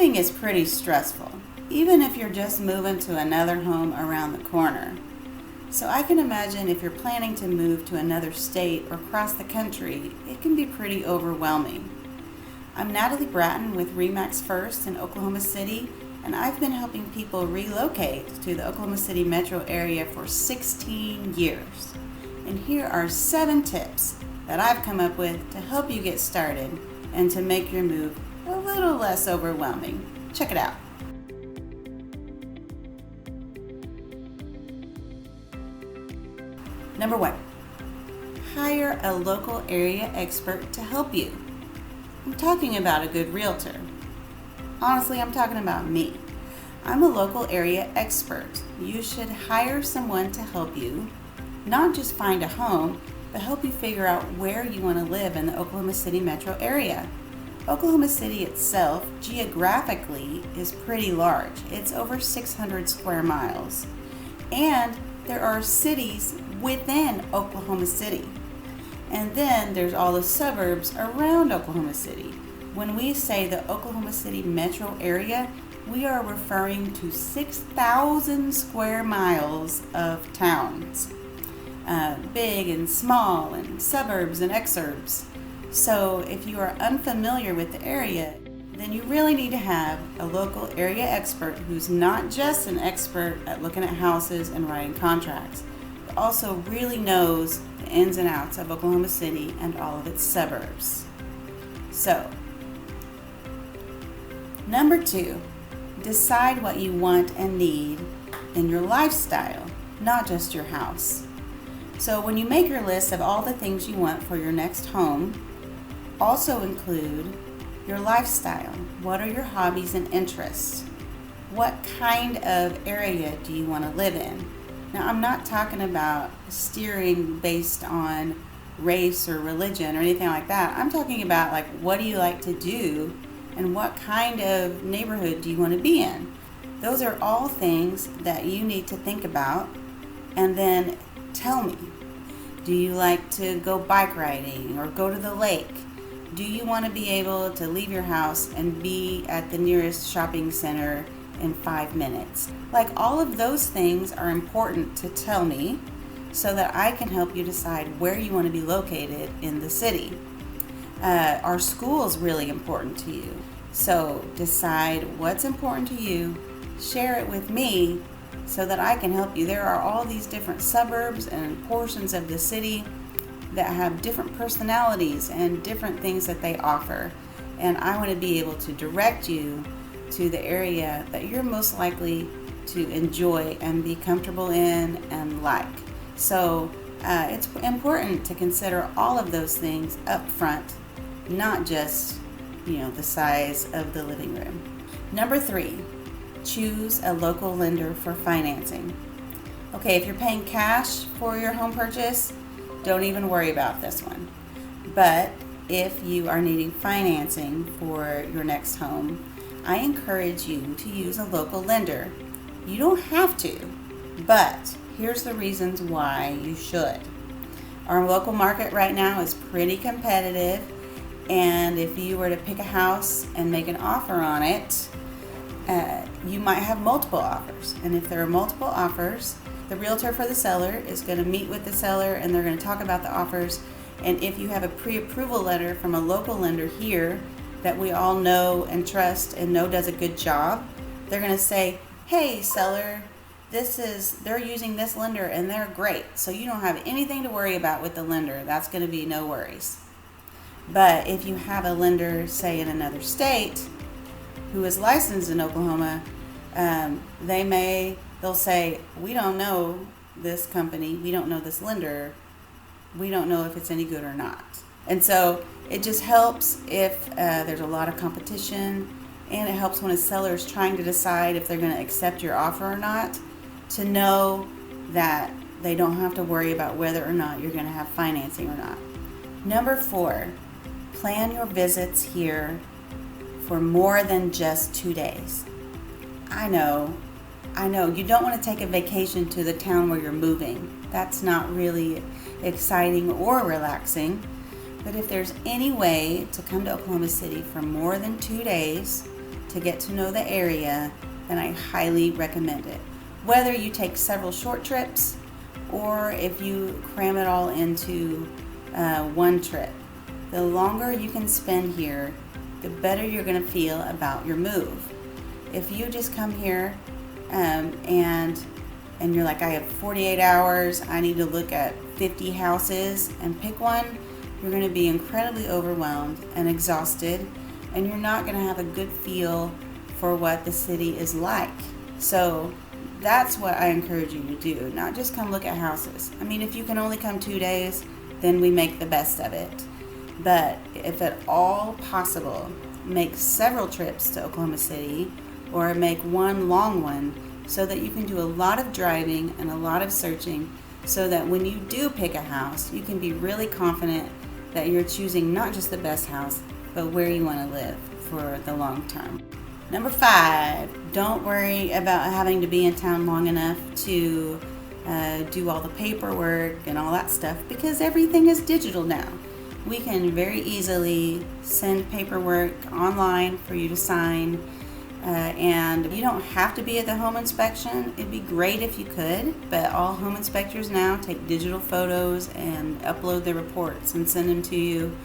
Moving is pretty stressful, even if you're just moving to another home around the corner. So I can imagine if you're planning to move to another state or across the country, it can be pretty overwhelming. I'm Natalie Bratton with RE/MAX First in Oklahoma City, and I've been helping people relocate to the Oklahoma City metro area for 16 years. And here are 7 tips that I've come up with to help you get started and to make your move a little less overwhelming. Check it out. Number 1, hire a local area expert to help you. I'm talking about a good realtor. Honestly, I'm talking about me. I'm a local area expert. You should hire someone to help you, not just find a home, but help you figure out where you want to live in the Oklahoma City metro area. Oklahoma City itself, geographically, is pretty large. It's over 600 square miles. And there are cities within Oklahoma City. And then there's all the suburbs around Oklahoma City. When we say the Oklahoma City metro area, we are referring to 6,000 square miles of towns. Big and small, and suburbs and exurbs. So if you are unfamiliar with the area, then you really need to have a local area expert who's not just an expert at looking at houses and writing contracts, but also really knows the ins and outs of Oklahoma City and all of its suburbs. So, number 2, decide what you want and need in your lifestyle, not just your house. So when you make your list of all the things you want for your next home, also include your lifestyle. What are your hobbies and interests? What kind of area do you want to live in? Now, I'm not talking about steering based on race or religion or anything like that. I'm talking about, like, what do you like to do and what kind of neighborhood do you want to be in? Those are all things that you need to think about. And then tell me, do you like to go bike riding or go to the lake? Do you want to be able to leave your house and be at the nearest shopping center in 5 minutes? Like, all of those things are important to tell me so that I can help you decide where you want to be located in the city. Are schools really important to you? So decide what's important to you, share it with me so that I can help you. There are all these different suburbs and portions of the city that have different personalities and different things that they offer. And I want to be able to direct you to the area that you're most likely to enjoy and be comfortable in and like. So it's important to consider all of those things up front, not just, the size of the living room. Number 3, choose a local lender for financing. Okay, if you're paying cash for your home purchase, don't even worry about this one. But if you are needing financing for your next home, I encourage you to use a local lender. You don't have to, but here's the reasons why you should. Our local market right now is pretty competitive, and if you were to pick a house and make an offer on it, you might have multiple offers. And if there are multiple offers, the realtor for the seller is going to meet with the seller and they're going to talk about the offers. And if you have a pre-approval letter from a local lender here that we all know and trust and know does a good job, they're going to say, hey, seller, they're using this lender and they're great. So you don't have anything to worry about with the lender. That's going to be no worries. But if you have a lender, say in another state, who is licensed in Oklahoma, they'll say, we don't know this company, we don't know this lender, we don't know if it's any good or not. And so it just helps if there's a lot of competition, and it helps when a seller is trying to decide if they're going to accept your offer or not, to know that they don't have to worry about whether or not you're going to have financing or not. Number 4, plan your visits here for more than just 2 days. I know, you don't want to take a vacation to the town where you're moving. That's not really exciting or relaxing. But if there's any way to come to Oklahoma City for more than 2 days to get to know the area, then I highly recommend it. Whether you take several short trips or if you cram it all into one trip, the longer you can spend here, the better you're going to feel about your move. If you just come here and you're like, I have 48 hours, I need to look at 50 houses and pick one, you're going to be incredibly overwhelmed and exhausted, and you're not going to have a good feel for what the city is like. So that's what I encourage you to do, not just come look at houses. I mean, if you can only come 2 days, then we make the best of it. But if at all possible, make several trips to Oklahoma City or make one long one so that you can do a lot of driving and a lot of searching, so that when you do pick a house, you can be really confident that you're choosing not just the best house, but where you want to live for the long term. Number 5, don't worry about having to be in town long enough to do all the paperwork and all that stuff, because everything is digital now. We can very easily send paperwork online for you to sign, and you don't have to be at the home inspection. It'd be great if you could, but all home inspectors now take digital photos and upload their reports and send them to you.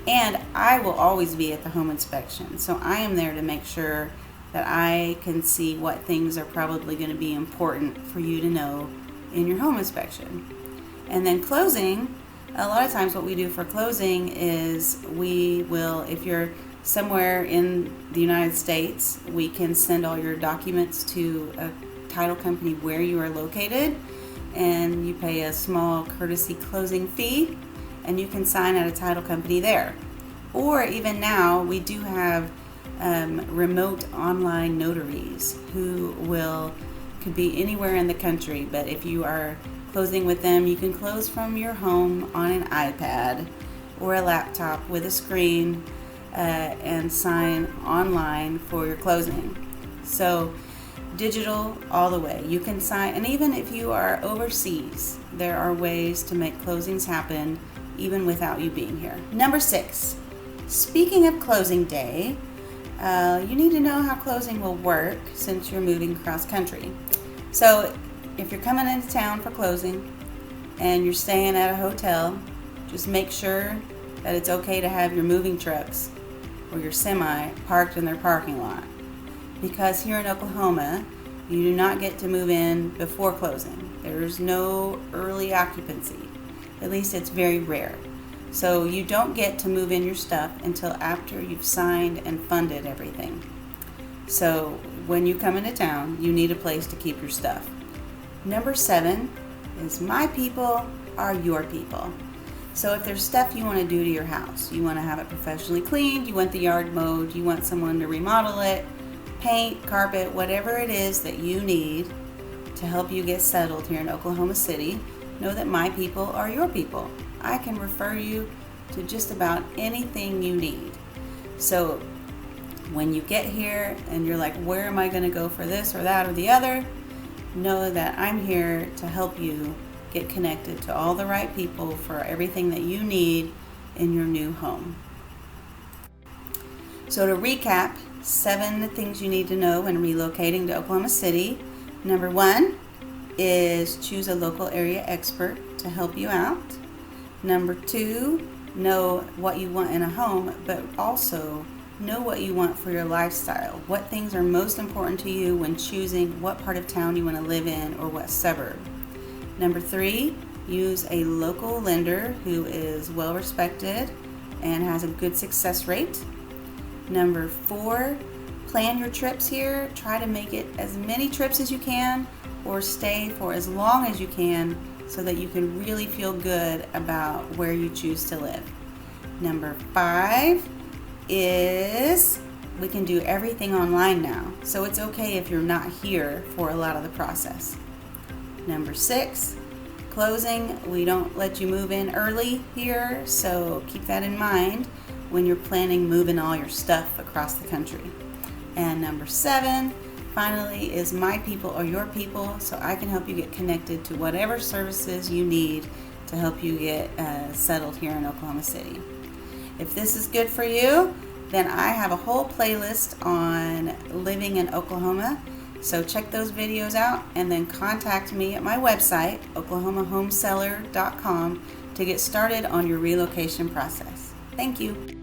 And I will always be at the home inspection, so I am there to make sure that I can see what things are probably going to be important for you to know in your home inspection. And then closing, a lot of times what we do for closing is we will, if you're somewhere in the United States, we can send all your documents to a title company where you are located, and you pay a small courtesy closing fee, and you can sign at a title company there. Or even now, we do have remote online notaries who could be anywhere in the country, but if you are closing with them, you can close from your home on an iPad or a laptop with a screen and sign online for your closing. So digital all the way. You can sign, and even if you are overseas, there are ways to make closings happen even without you being here. Number 6, speaking of closing day, you need to know how closing will work since you're moving cross country. So if you're coming into town for closing and you're staying at a hotel, just make sure that it's okay to have your moving trucks or your semi parked in their parking lot. Because here in Oklahoma, you do not get to move in before closing. There's no early occupancy. At least it's very rare. So you don't get to move in your stuff until after you've signed and funded everything. So when you come into town, you need a place to keep your stuff. Number 7 is my people are your people. So if there's stuff you want to do to your house, you want to have it professionally cleaned, you want the yard mowed, you want someone to remodel it, paint, carpet, whatever it is that you need to help you get settled here in Oklahoma City, know that my people are your people. I can refer you to just about anything you need. So when you get here and you're like, where am I going to go for this or that or the other? Know that I'm here to help you get connected to all the right people for everything that you need in your new home. So to recap, 7 things you need to know when relocating to Oklahoma City. Number 1 is choose a local area expert to help you out. Number 2, know what you want in a home, but also know what you want for your lifestyle. What things are most important to you when choosing what part of town you want to live in or what suburb. Number 3, use a local lender who is well respected and has a good success rate. Number 4, plan your trips here. Try to make it as many trips as you can or stay for as long as you can so that you can really feel good about where you choose to live. Number 5 is we can do everything online now, so it's okay if you're not here for a lot of the process. Number 6, closing, we don't let you move in early here, so keep that in mind when you're planning moving all your stuff across the country. And number 7, finally, is my people or your people, so I can help you get connected to whatever services you need to help you get settled here in Oklahoma City. If this is good for you, then I have a whole playlist on living in Oklahoma. So check those videos out and then contact me at my website, oklahomahomeseller.com, to get started on your relocation process. Thank you.